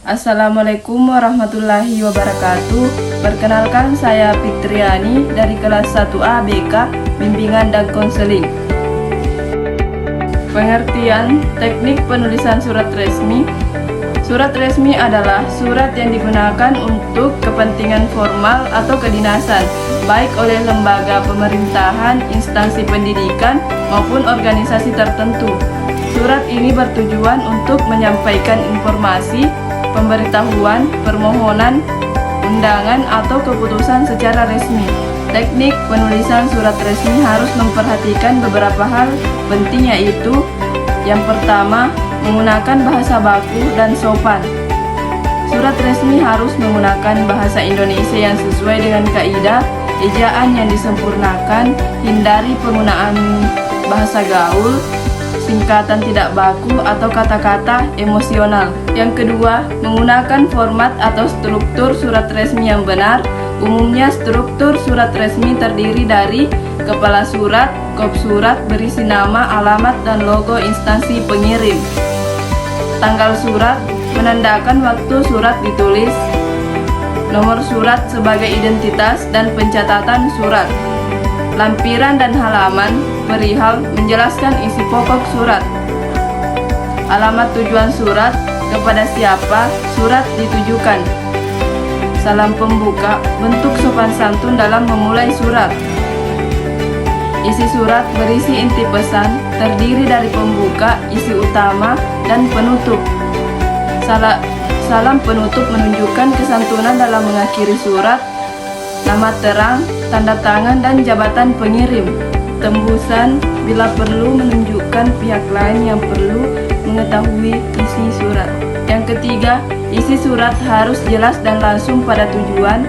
Assalamualaikum warahmatullahi wabarakatuh. Perkenalkan, saya Fitriani dari kelas 1A BK Bimbingan dan Konseling. Pengertian teknik penulisan surat resmi. Surat resmi adalah surat yang digunakan untuk kepentingan formal atau kedinasan, baik oleh lembaga pemerintahan, instansi pendidikan, maupun organisasi tertentu. Surat ini bertujuan untuk menyampaikan informasi, pemberitahuan, permohonan, undangan, atau keputusan secara resmi. Teknik penulisan surat resmi harus memperhatikan beberapa hal penting, yaitu yang pertama, menggunakan bahasa baku dan sopan. Surat resmi harus menggunakan bahasa Indonesia yang sesuai dengan kaidah, ejaan yang disempurnakan, hindari penggunaan bahasa gaul, singkatan tidak baku, atau kata-kata emosional. Yang kedua, menggunakan format atau struktur surat resmi yang benar. Umumnya struktur surat resmi terdiri dari kepala surat, kop surat berisi nama, alamat, dan logo instansi pengirim. Tanggal surat menandakan waktu surat ditulis. Nomor surat sebagai identitas dan pencatatan surat. Lampiran dan halaman perihal menjelaskan isi pokok surat. Alamat tujuan surat, kepada siapa surat ditujukan. Salam pembuka, bentuk sopan santun dalam memulai surat. Isi surat berisi inti pesan, terdiri dari pembuka, isi utama, dan penutup. Salam penutup menunjukkan kesantunan dalam mengakhiri surat. Nama terang, tanda tangan, dan jabatan pengirim. Tembusan bila perlu menunjukkan pihak lain yang perlu mengetahui isi surat. Yang ketiga, isi surat harus jelas dan langsung pada tujuan.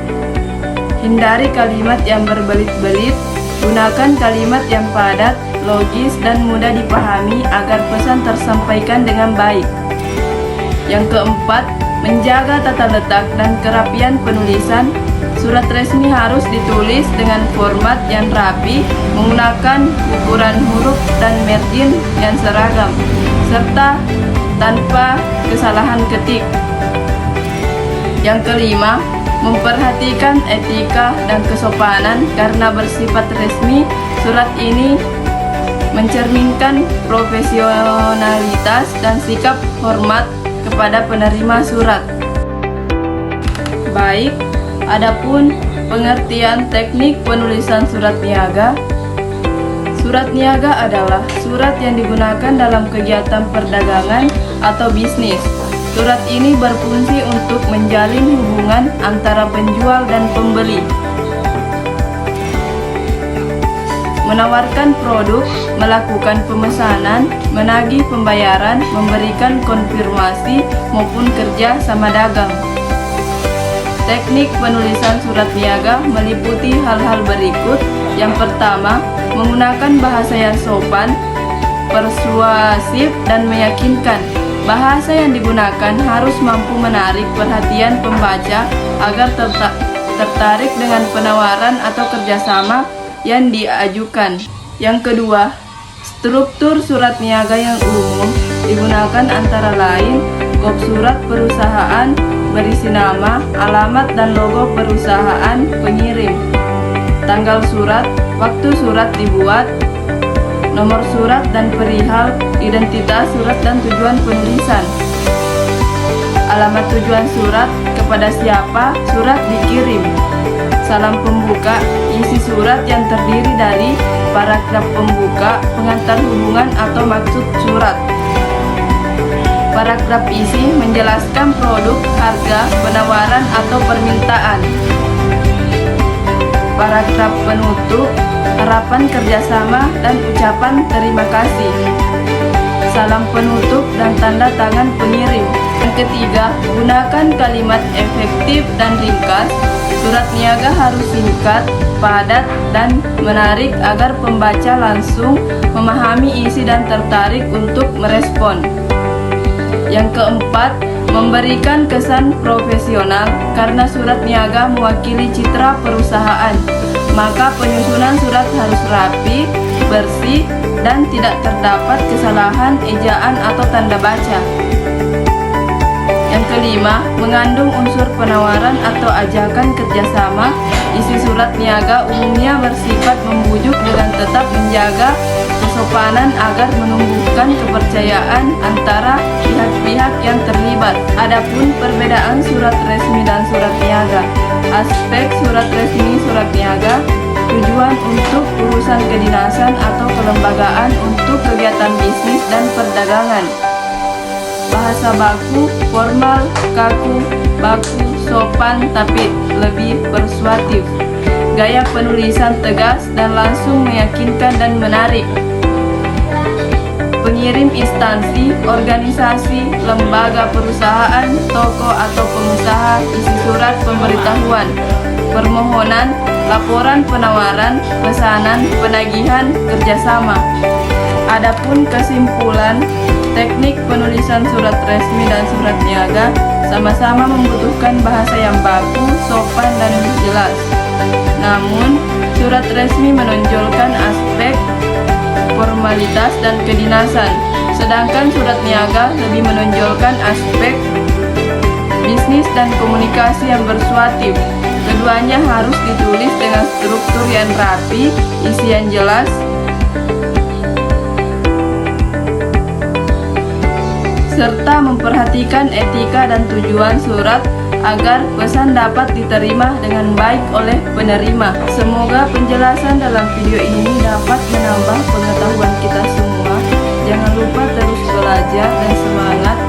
Hindari kalimat yang berbelit-belit. Gunakan kalimat yang padat, logis, dan mudah dipahami agar pesan tersampaikan dengan baik. Yang keempat, menjaga tata letak dan kerapian penulisan. Surat resmi harus ditulis dengan format yang rapi, menggunakan ukuran huruf dan margin yang seragam, serta tanpa kesalahan ketik. Yang kelima, memperhatikan etika dan kesopanan. Karena bersifat resmi, surat ini mencerminkan profesionalitas dan sikap hormat kepada penerima surat. Baik, adapun pengertian teknik penulisan surat niaga. Surat niaga adalah surat yang digunakan dalam kegiatan perdagangan atau bisnis. Surat ini berfungsi untuk menjalin hubungan antara penjual dan pembeli, menawarkan produk, melakukan pemesanan, menagih pembayaran, memberikan konfirmasi, maupun kerja sama dagang. Teknik penulisan surat niaga meliputi hal-hal berikut. Yang pertama, menggunakan bahasa yang sopan, persuasif, dan meyakinkan. Bahasa yang digunakan harus mampu menarik perhatian pembaca agar tertarik dengan penawaran atau kerjasama yang diajukan. Yang kedua, struktur surat niaga yang umum digunakan antara lain kop surat perusahaan berisi nama, alamat, dan logo perusahaan pengirim. Tanggal surat, waktu surat dibuat, nomor surat dan perihal identitas surat dan tujuan penulisan. Alamat tujuan surat, kepada siapa surat dikirim. Salam pembuka, isi surat yang terdiri dari paragraf pembuka, pengantar hubungan atau maksud surat. Paragraf isi menjelaskan produk, harga, penawaran, atau permintaan. Paragraf penutup, harapan kerjasama dan ucapan terima kasih. Salam penutup dan tanda tangan pengirim. Yang ketiga, gunakan kalimat efektif dan ringkas. Surat niaga harus singkat, padat, dan menarik agar pembaca langsung memahami isi dan tertarik untuk merespon. Yang keempat, memberikan kesan profesional. Karena surat niaga mewakili citra perusahaan, maka penyusunan surat harus rapi, bersih, dan tidak terdapat kesalahan ejaan atau tanda baca. Yang kelima, mengandung unsur penawaran atau ajakan kerjasama. Isi surat niaga umumnya bersifat membujuk dengan tetap menjaga kesopanan agar menumbuhkan kepercayaan antara pihak-pihak yang terlibat. Adapun perbedaan surat resmi dan surat niaga. Aspek surat resmi surat niaga: tujuan untuk urusan kedinasan atau kelembagaan untuk kegiatan bisnis dan perdagangan. Bahasa baku, formal, kaku, baku, sopan tapi lebih persuasif. Gaya penulisan tegas dan langsung meyakinkan dan menarik. Pengirim instansi, organisasi, lembaga perusahaan, toko atau pengusaha isi surat pemberitahuan, permohonan, laporan penawaran, pesanan, penagihan, kerjasama. Adapun kesimpulan, teknik penulisan surat resmi dan surat niaga sama-sama membutuhkan bahasa yang baku, sopan, dan jelas. Namun, surat resmi menonjolkan aspek formalitas dan kedinasan, sedangkan surat niaga lebih menonjolkan aspek bisnis dan komunikasi yang persuasif. Keduanya harus ditulis dengan struktur yang rapi, isi yang jelas, serta memperhatikan etika dan tujuan surat agar pesan dapat diterima dengan baik oleh penerima. Semoga penjelasan dalam video ini dapat menambah pengetahuan kita semua. Jangan lupa terus belajar dan semangat.